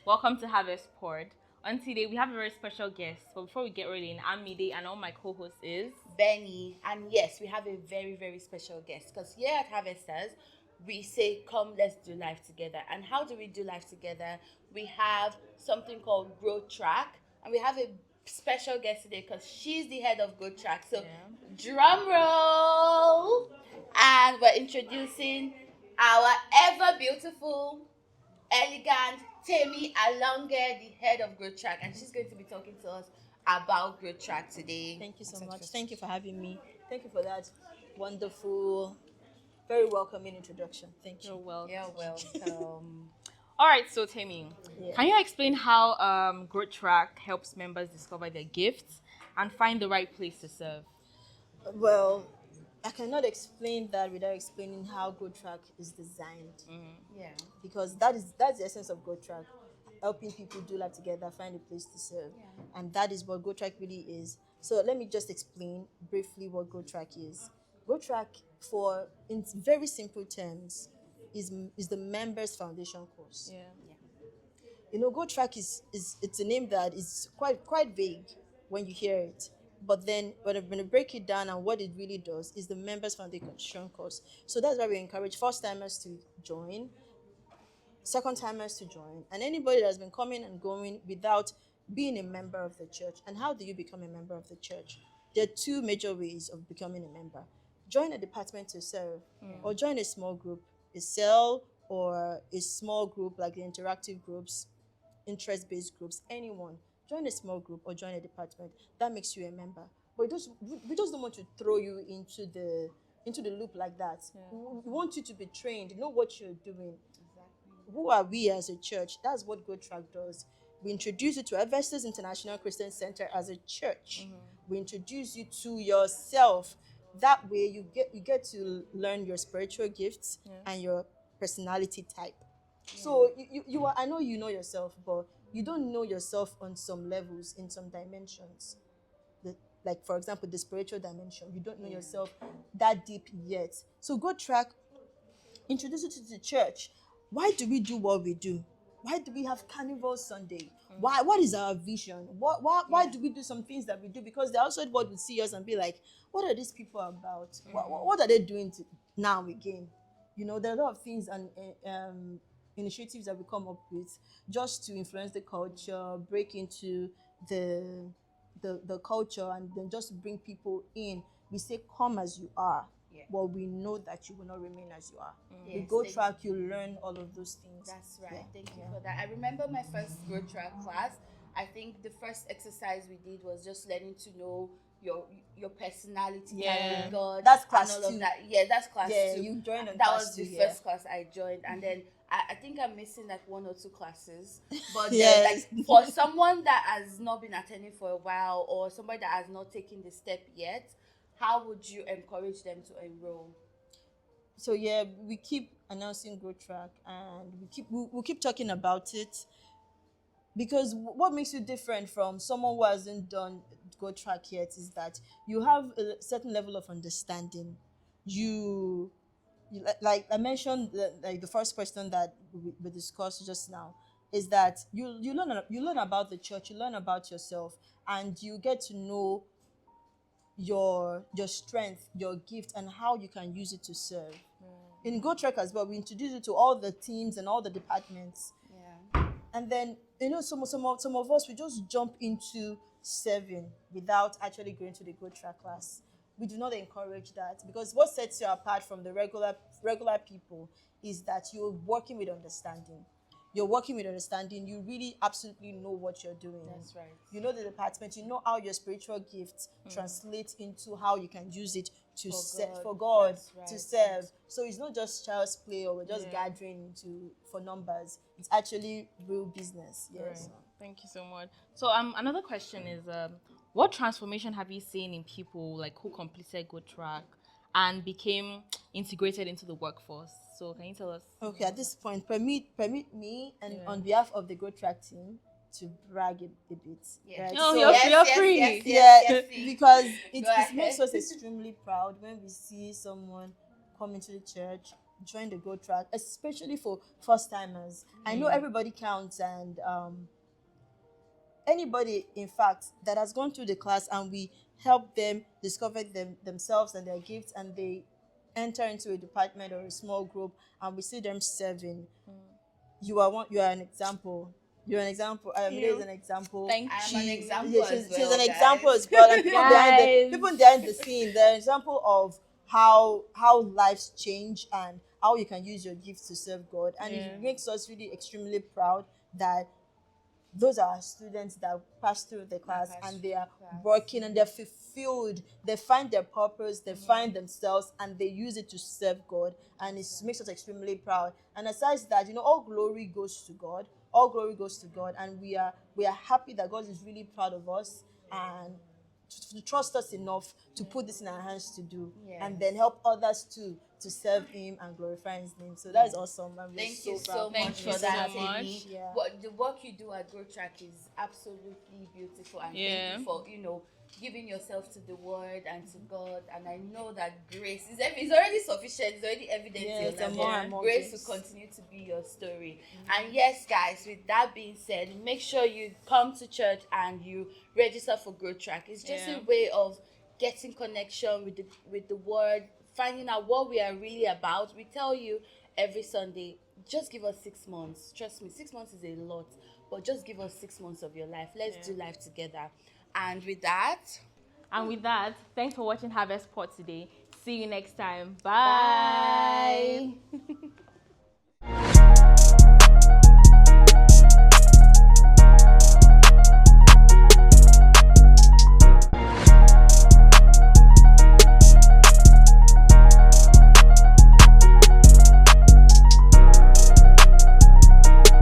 Welcome to Harvest Pod. On today, we have a very special guest. But before we get rolling, I'm Mide and all my co-host is... Benny. And yes, we have a very, very special guest because here at Harvesters, we say, come, let's do life together. And how do we do life together? We have something called Growth Track, and we have a special guest today because she's the head of Growth Track. So, drum roll! And we're introducing our ever beautiful, elegant Temi Alonge, the head of Growth Track, and she's going to be talking to us about Growth Track today. Thank you so much. Thank you for having me. Thank you for that wonderful, very welcoming introduction. Thank you. You're welcome. You're welcome. All right, so Temi, Yeah. can you explain how Growth Track helps members discover their gifts and find the right place to serve? Well, I cannot explain that without explaining how Growth Track is designed, Yeah. because that's the essence of Growth Track, helping people do life together, find a place to serve, and that is what Growth Track really is. So let me just explain briefly what Growth Track is. Growth Track, in very simple terms, is the members' foundation course. Yeah. Growth Track is it's a name that is quite vague when you hear it. But then when I'm going to break it down and what it really does is the members foundation course. So that's why we encourage first timers to join, second timers to join, and anybody that's been coming and going without being a member of the church. And how do you become a member of the church? There are two major ways of becoming a member. Join a department to serve, or join a small group, a cell or a small group like the interactive groups, interest-based groups, anyone. Join a small group or join a department. That makes you a member. But we just don't want to throw you into the loop like that. We want you to be trained, know what you're doing. Exactly. Who are we as a church? That's what Growth Track does. We introduce you to Harvesters International Christian Center as a church. We introduce you to yourself. That way you get to learn your spiritual gifts and your personality type. So you are, I know you know yourself, but you don't know yourself on some levels, in some dimensions. Like, for example, the spiritual dimension. You don't know yourself that deep yet. So Growth Track introduce you to the church. Why do we do what we do? Why do we have Carnival Sunday? Why? What is our vision? Why do we do some things that we do? Because the outside world will see us and be like, what are these people about? What are they doing now again? There are a lot of things and initiatives that we come up with just to influence the culture, break into the culture, and then just to bring people in. We say, come as you are. Yeah. But we know that you will not remain as you are. Yes, With Growth Track, you learn all of those things. That's right. Yeah. Thank you for that. I remember my first Growth Track class. I think the first exercise we did was just learning to know your personality type with God. That's class and all 2. of that. Yeah, that's class Yeah, 2. you joined on That class was the 2, yeah. first class I joined, and then I think I'm missing like 1 or 2 classes. But Yes. like for someone that has not been attending for a while, or somebody that has not taken the step yet, how would you encourage them to enroll? So yeah, we keep announcing Growth Track, and we'll keep talking about it, because what makes you different from someone who hasn't done Growth Track yet is that you have a certain level of understanding. Like I mentioned, like the first question that we discussed just now is that you learn about the church, you learn about yourself, and you get to know your strength, your gift, and how you can use it to serve. In Growth Track as well, we introduce you to all the teams and all the departments. Yeah. And then, some of us, we just jump into serving without actually going to the Growth Track class. We do not encourage that, because what sets you apart from the regular people is that you're working with understanding. You're working with understanding. You really absolutely know what you're doing. That's right. You know the department. You know how your spiritual gifts translate into how you can use it to for God That's right. to serve. So it's not just child's play, or we're just gathering for numbers. It's actually real business. Yes. Right. Thank you so much. So another question is, what transformation have you seen in people like who completed Growth Track and became integrated into the workforce? So can you tell us? Okay, at this point, permit me, and on behalf of the Growth Track team, to brag a bit. Yeah. Right? No, So- you're free. Because Go it ahead. makes us extremely proud when we see someone come into the church join the Go Track, especially for first timers. I know everybody counts, and anybody, in fact, that has gone through the class and we help them discover themselves and their gifts, and they enter into a department or a small group, and we see them serving. You are an example. You're an example. Amide is an example. Thank I am you. an example Yeah, as she's well, an guys. example as well. And Guys. people behind the scene, they're an example of how lives change and how you can use your gifts to serve God. And Yeah. it makes us really extremely proud that those are students that pass through the class pass and they are through the class. working and they're fulfilled. They find their purpose, they find themselves, and they use it to serve God. And it makes us extremely proud. And aside that, all glory goes to God. All glory goes to God, and we are happy that God is really proud of us and to trust us enough to put this in our hands to do, and then help others too to serve Him and glorify His name. So that is awesome. And we're Thank you proud. so Thank much you for so that, much. Amy. Yeah. The work you do at Grow Track is absolutely beautiful, and Yeah. thank you for giving yourself to the Word and to God. And I know that grace is already sufficient. It's already evident in your Yes, and life. more but and more grace grace. will continue to be your story. And yes, guys, with that being said, make sure you come to church and you register for Grow Track. It's just a way of getting connection with the Word, finding out what we are really about. We tell you every Sunday, just give us 6 months. Trust me, 6 months is a lot, but just give us 6 months of your life. Let's do life together. And with that, thanks for watching Harvest Pot today. See you next time. Bye. bye.